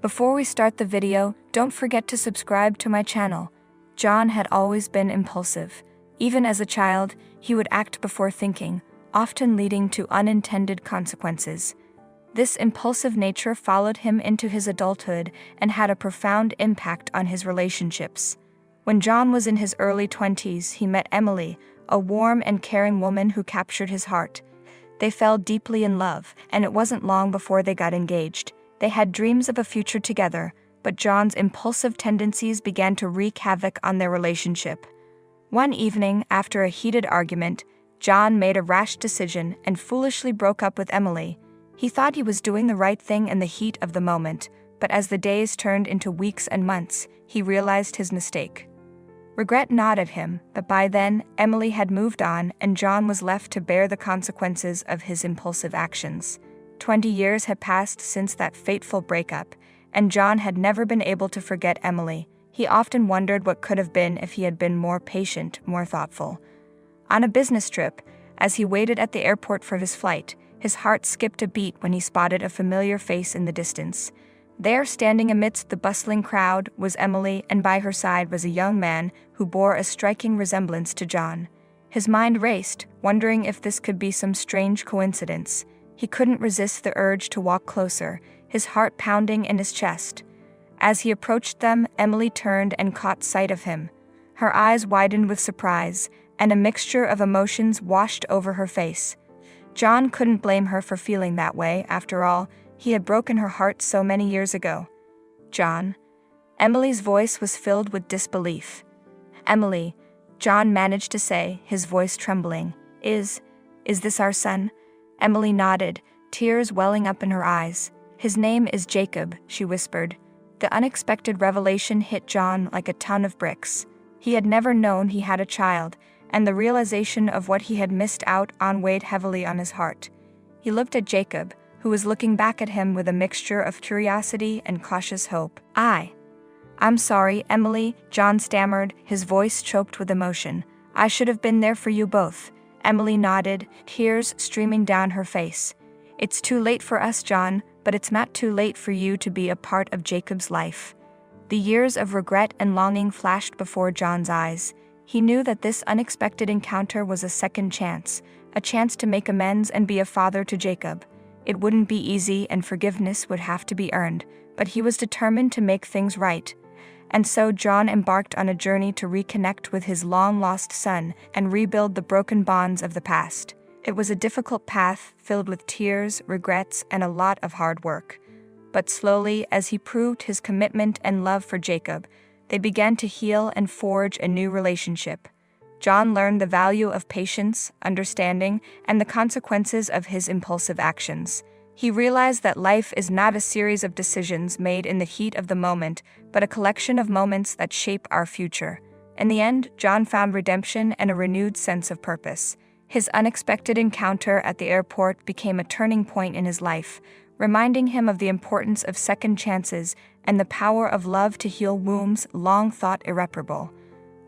Before we start the video, don't forget to subscribe to my channel. John had always been impulsive. Even as a child, he would act before thinking, often leading to unintended consequences. This impulsive nature followed him into his adulthood and had a profound impact on his relationships. When John was in his early 20s, he met Emily, a warm and caring woman who captured his heart. They fell deeply in love, and it wasn't long before they got engaged. They had dreams of a future together, but John's impulsive tendencies began to wreak havoc on their relationship. One evening, after a heated argument, John made a rash decision and foolishly broke up with Emily. He thought he was doing the right thing in the heat of the moment, but as the days turned into weeks and months, he realized his mistake. Regret gnawed at him, but by then, Emily had moved on and John was left to bear the consequences of his impulsive actions. 20 years had passed since that fateful breakup, and John had never been able to forget Emily. He often wondered what could have been if he had been more patient, more thoughtful. On a business trip, as he waited at the airport for his flight, his heart skipped a beat when he spotted a familiar face in the distance. There, standing amidst the bustling crowd, was Emily, and by her side was a young man who bore a striking resemblance to John. His mind raced, wondering if this could be some strange coincidence. He couldn't resist the urge to walk closer, his heart pounding in his chest. As he approached them, Emily turned and caught sight of him. Her eyes widened with surprise, and a mixture of emotions washed over her face. John couldn't blame her for feeling that way. After all, he had broken her heart so many years ago. "John?" Emily's voice was filled with disbelief. "Emily," John managed to say, his voice trembling. Is this our son?" Emily nodded, tears welling up in her eyes. "His name is Jacob," she whispered. The unexpected revelation hit John like a ton of bricks. He had never known he had a child, and the realization of what he had missed out on weighed heavily on his heart. He looked at Jacob, who was looking back at him with a mixture of curiosity and cautious hope. I'm sorry, Emily," John stammered, his voice choked with emotion. "I should have been there for you both." Emily nodded, tears streaming down her face. "It's too late for us, John, but it's not too late for you to be a part of Jacob's life." The years of regret and longing flashed before John's eyes. He knew that this unexpected encounter was a second chance, a chance to make amends and be a father to Jacob. It wouldn't be easy and forgiveness would have to be earned, but he was determined to make things right. And so John embarked on a journey to reconnect with his long-lost son and rebuild the broken bonds of the past. It was a difficult path filled with tears, regrets, and a lot of hard work. But slowly, as he proved his commitment and love for Jacob, they began to heal and forge a new relationship. John learned the value of patience, understanding, and the consequences of his impulsive actions. He realized that life is not a series of decisions made in the heat of the moment, but a collection of moments that shape our future. In the end, John found redemption and a renewed sense of purpose. His unexpected encounter at the airport became a turning point in his life, reminding him of the importance of second chances and the power of love to heal wounds long thought irreparable.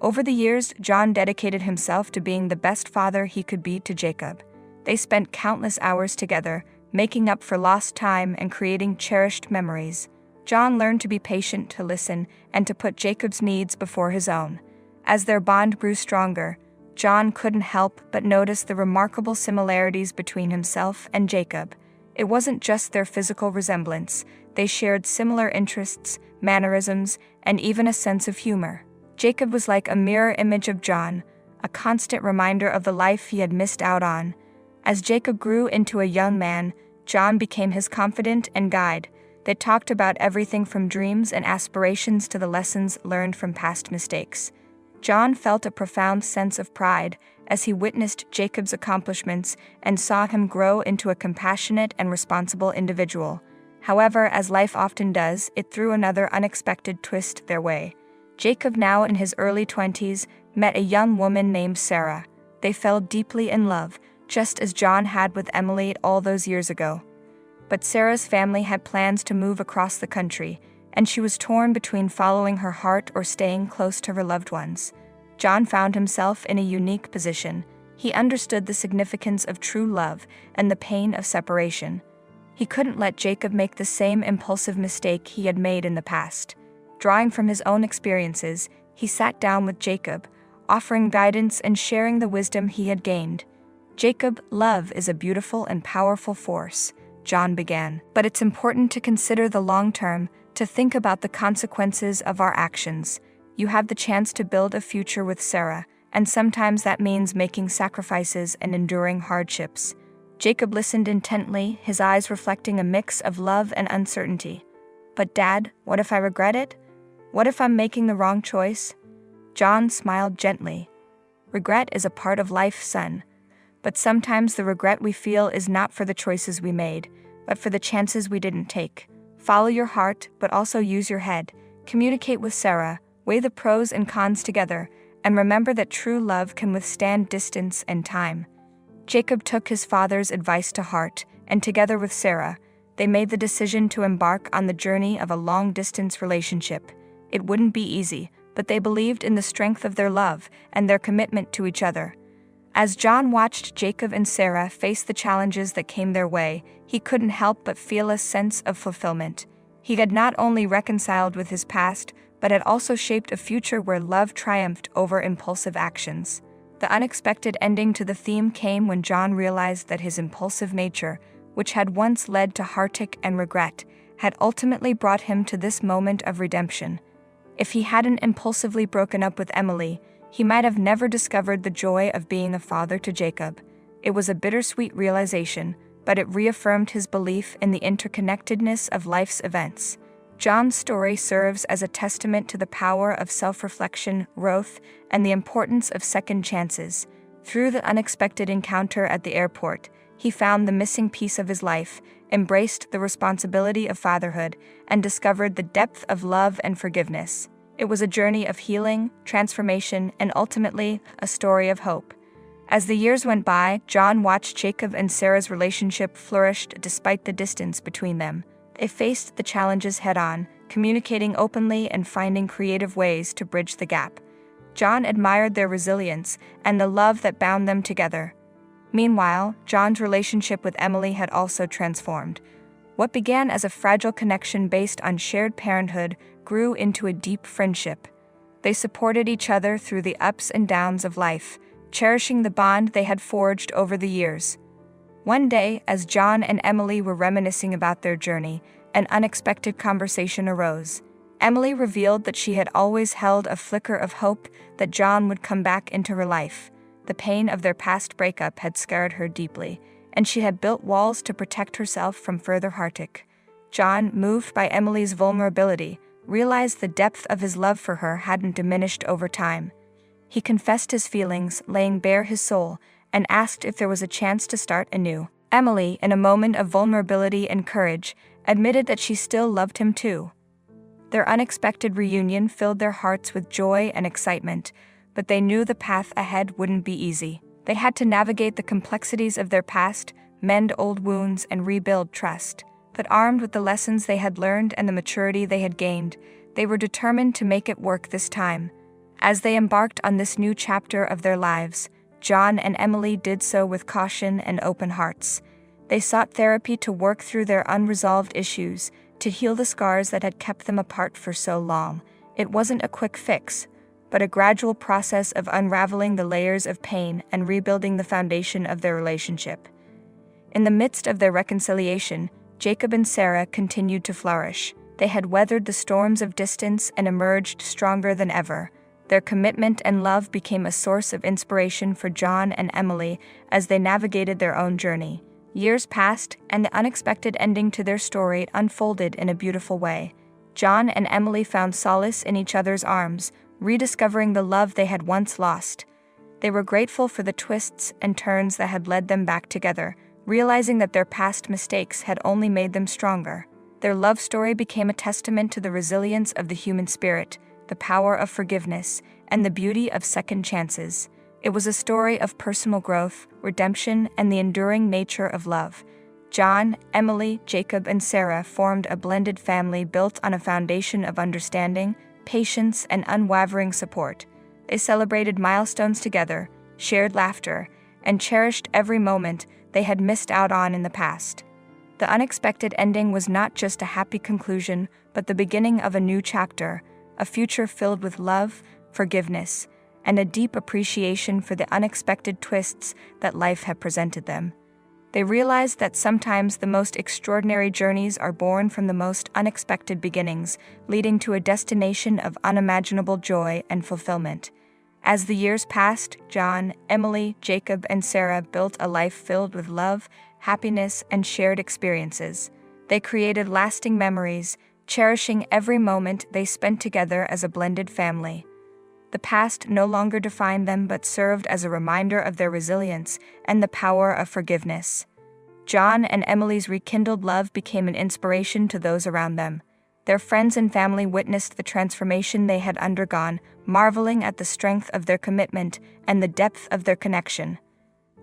Over the years, John dedicated himself to being the best father he could be to Jacob. They spent countless hours together, making up for lost time and creating cherished memories. John learned to be patient, to listen, and to put Jacob's needs before his own. As their bond grew stronger, John couldn't help but notice the remarkable similarities between himself and Jacob. It wasn't just their physical resemblance. They shared similar interests, mannerisms, and even a sense of humor. Jacob was like a mirror image of John, a constant reminder of the life he had missed out on. As Jacob grew into a young man, John became his confidant and guide. They talked about everything from dreams and aspirations to the lessons learned from past mistakes. John felt a profound sense of pride as he witnessed Jacob's accomplishments and saw him grow into a compassionate and responsible individual. However, as life often does, it threw another unexpected twist their way. Jacob, now in his early 20s, met a young woman named Sarah. They fell deeply in love, just as John had with Emily all those years ago. But Sarah's family had plans to move across the country, and she was torn between following her heart or staying close to her loved ones. John found himself in a unique position. He understood the significance of true love and the pain of separation. He couldn't let Jacob make the same impulsive mistake he had made in the past. Drawing from his own experiences, he sat down with Jacob, offering guidance and sharing the wisdom he had gained. "Jacob, love is a beautiful and powerful force," John began. "But it's important to consider the long term, to think about the consequences of our actions. You have the chance to build a future with Sarah, and sometimes that means making sacrifices and enduring hardships." Jacob listened intently, his eyes reflecting a mix of love and uncertainty. "But Dad, what if I regret it? What if I'm making the wrong choice?" John smiled gently. "Regret is a part of life, son. But sometimes the regret we feel is not for the choices we made, but for the chances we didn't take. Follow your heart, but also use your head. Communicate with Sarah, weigh the pros and cons together, and remember that true love can withstand distance and time." Jacob took his father's advice to heart, and together with Sarah, they made the decision to embark on the journey of a long-distance relationship. It wouldn't be easy, but they believed in the strength of their love and their commitment to each other. As John watched Jacob and Sarah face the challenges that came their way, he couldn't help but feel a sense of fulfillment. He had not only reconciled with his past, but had also shaped a future where love triumphed over impulsive actions. The unexpected ending to the theme came when John realized that his impulsive nature, which had once led to heartache and regret, had ultimately brought him to this moment of redemption. If he hadn't impulsively broken up with Emily, he might have never discovered the joy of being a father to Jacob. It was a bittersweet realization, but it reaffirmed his belief in the interconnectedness of life's events. John's story serves as a testament to the power of self-reflection, growth, and the importance of second chances. Through the unexpected encounter at the airport, he found the missing piece of his life, embraced the responsibility of fatherhood, and discovered the depth of love and forgiveness. It was a journey of healing, transformation, and ultimately, a story of hope. As the years went by, John watched Jacob and Sarah's relationship flourish despite the distance between them. They faced the challenges head-on, communicating openly and finding creative ways to bridge the gap. John admired their resilience and the love that bound them together. Meanwhile, John's relationship with Emily had also transformed. What began as a fragile connection based on shared parenthood grew into a deep friendship. They supported each other through the ups and downs of life, cherishing the bond they had forged over the years. One day, as John and Emily were reminiscing about their journey, an unexpected conversation arose. Emily revealed that she had always held a flicker of hope that John would come back into her life. The pain of their past breakup had scarred her deeply, and she had built walls to protect herself from further heartache. John, moved by Emily's vulnerability, realized the depth of his love for her hadn't diminished over time. He confessed his feelings, laying bare his soul, and asked if there was a chance to start anew. Emily, in a moment of vulnerability and courage, admitted that she still loved him too. Their unexpected reunion filled their hearts with joy and excitement, but they knew the path ahead wouldn't be easy. They had to navigate the complexities of their past, mend old wounds, and rebuild trust. But armed with the lessons they had learned and the maturity they had gained, they were determined to make it work this time. As they embarked on this new chapter of their lives, John and Emily did so with caution and open hearts. They sought therapy to work through their unresolved issues, to heal the scars that had kept them apart for so long. It wasn't a quick fix, but a gradual process of unraveling the layers of pain and rebuilding the foundation of their relationship. In the midst of their reconciliation, Jacob and Sarah continued to flourish. They had weathered the storms of distance and emerged stronger than ever. Their commitment and love became a source of inspiration for John and Emily as they navigated their own journey. Years passed, and the unexpected ending to their story unfolded in a beautiful way. John and Emily found solace in each other's arms, rediscovering the love they had once lost. They were grateful for the twists and turns that had led them back together, realizing that their past mistakes had only made them stronger. Their love story became a testament to the resilience of the human spirit, the power of forgiveness, and the beauty of second chances. It was a story of personal growth, redemption, and the enduring nature of love. John, Emily, Jacob, and Sarah formed a blended family built on a foundation of understanding, patience, and unwavering support. They celebrated milestones together, shared laughter, and cherished every moment they had missed out on in the past. The unexpected ending was not just a happy conclusion, but the beginning of a new chapter, a future filled with love, forgiveness, and a deep appreciation for the unexpected twists that life had presented them. They realized that sometimes the most extraordinary journeys are born from the most unexpected beginnings, leading to a destination of unimaginable joy and fulfillment. As the years passed, John, Emily, Jacob, and Sarah built a life filled with love, happiness, and shared experiences. They created lasting memories, cherishing every moment they spent together as a blended family. The past no longer defined them but served as a reminder of their resilience and the power of forgiveness. John and Emily's rekindled love became an inspiration to those around them. Their friends and family witnessed the transformation they had undergone, marveling at the strength of their commitment and the depth of their connection.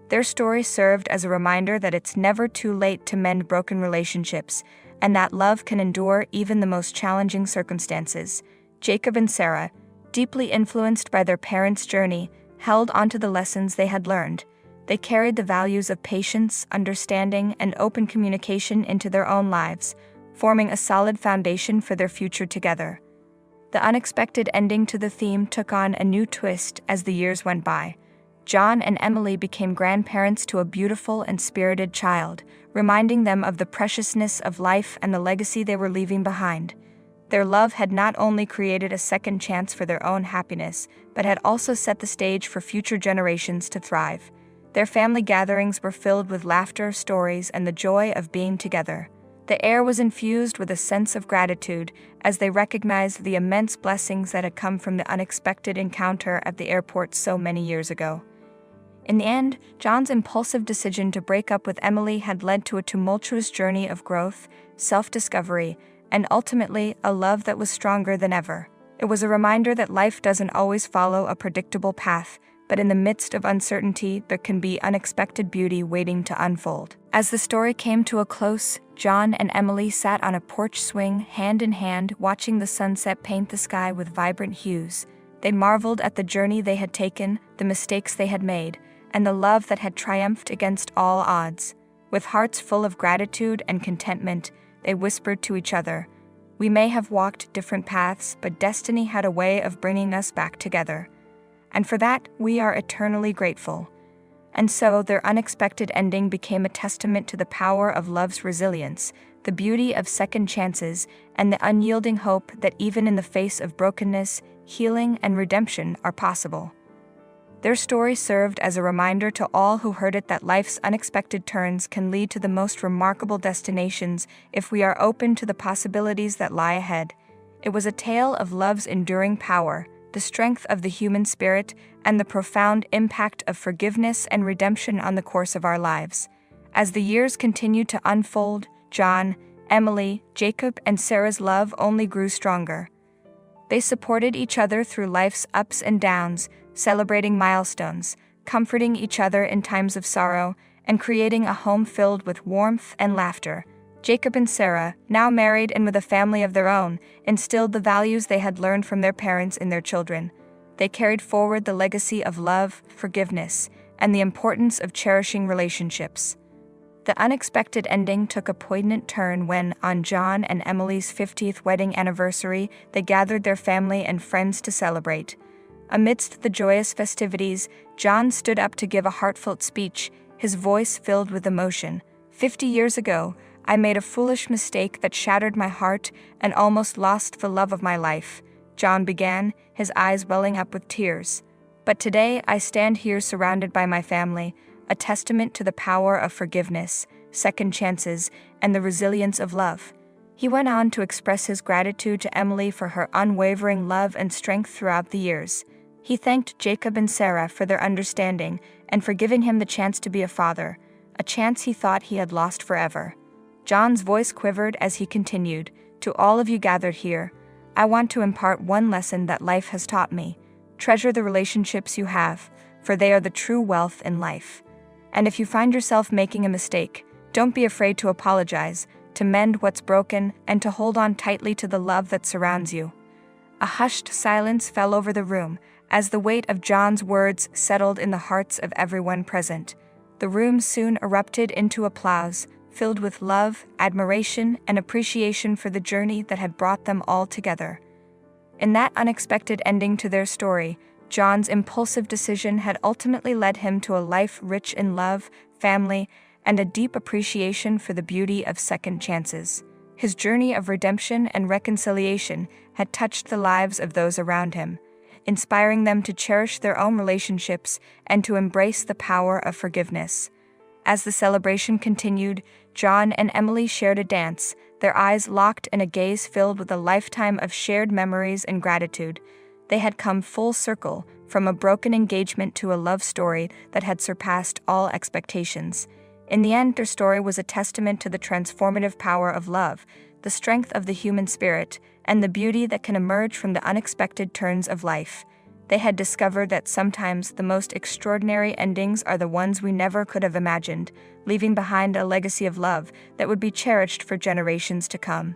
Their story served as a reminder that it's never too late to mend broken relationships, and that love can endure even the most challenging circumstances. Jacob and Sarah, deeply influenced by their parents' journey, held onto the lessons they had learned. They carried the values of patience, understanding, and open communication into their own lives, forming a solid foundation for their future together. The unexpected ending to the theme took on a new twist as the years went by. John and Emily became grandparents to a beautiful and spirited child, reminding them of the preciousness of life and the legacy they were leaving behind. Their love had not only created a second chance for their own happiness, but had also set the stage for future generations to thrive. Their family gatherings were filled with laughter, stories, and the joy of being together. The air was infused with a sense of gratitude as they recognized the immense blessings that had come from the unexpected encounter at the airport so many years ago. In the end, John's impulsive decision to break up with Emily had led to a tumultuous journey of growth, self-discovery, and ultimately a love that was stronger than ever. It was a reminder that life doesn't always follow a predictable path, but in the midst of uncertainty, there can be unexpected beauty waiting to unfold. As the story came to a close, John and Emily sat on a porch swing, hand in hand, watching the sunset paint the sky with vibrant hues. They marveled at the journey they had taken, the mistakes they had made, and the love that had triumphed against all odds. With hearts full of gratitude and contentment, they whispered to each other, "We may have walked different paths, but destiny had a way of bringing us back together. And for that, we are eternally grateful." And so their unexpected ending became a testament to the power of love's resilience, the beauty of second chances, and the unyielding hope that even in the face of brokenness, healing and redemption are possible. Their story served as a reminder to all who heard it that life's unexpected turns can lead to the most remarkable destinations if we are open to the possibilities that lie ahead. It was a tale of love's enduring power, the strength of the human spirit, and the profound impact of forgiveness and redemption on the course of our lives. As the years continued to unfold, John, Emily, Jacob, and Sarah's love only grew stronger. They supported each other through life's ups and downs, celebrating milestones, comforting each other in times of sorrow, and creating a home filled with warmth and laughter. Jacob and Sarah, now married and with a family of their own, instilled the values they had learned from their parents in their children. They carried forward the legacy of love, forgiveness, and the importance of cherishing relationships. The unexpected ending took a poignant turn when, on John and Emily's 50th wedding anniversary, they gathered their family and friends to celebrate. Amidst the joyous festivities, John stood up to give a heartfelt speech, his voice filled with emotion. 50 years ago, I made a foolish mistake that shattered my heart and almost lost the love of my life, John began, his eyes welling up with tears. But today I stand here surrounded by my family, a testament to the power of forgiveness, second chances, and the resilience of love. He went on to express his gratitude to Emily for her unwavering love and strength throughout the years. He thanked Jacob and Sarah for their understanding and for giving him the chance to be a father, a chance he thought he had lost forever. John's voice quivered as he continued, "To all of you gathered here, I want to impart one lesson that life has taught me. Treasure the relationships you have, for they are the true wealth in life. And if you find yourself making a mistake, don't be afraid to apologize, to mend what's broken, and to hold on tightly to the love that surrounds you." A hushed silence fell over the room as the weight of John's words settled in the hearts of everyone present. The room soon erupted into applause, filled with love, admiration, and appreciation for the journey that had brought them all together. In that unexpected ending to their story, John's impulsive decision had ultimately led him to a life rich in love, family, and a deep appreciation for the beauty of second chances. His journey of redemption and reconciliation had touched the lives of those around him, inspiring them to cherish their own relationships and to embrace the power of forgiveness. As the celebration continued, John and Emily shared a dance, their eyes locked in a gaze filled with a lifetime of shared memories and gratitude. They had come full circle, from a broken engagement to a love story that had surpassed all expectations. In the end, their story was a testament to the transformative power of love, the strength of the human spirit, and the beauty that can emerge from the unexpected turns of life. They had discovered that sometimes the most extraordinary endings are the ones we never could have imagined, leaving behind a legacy of love that would be cherished for generations to come.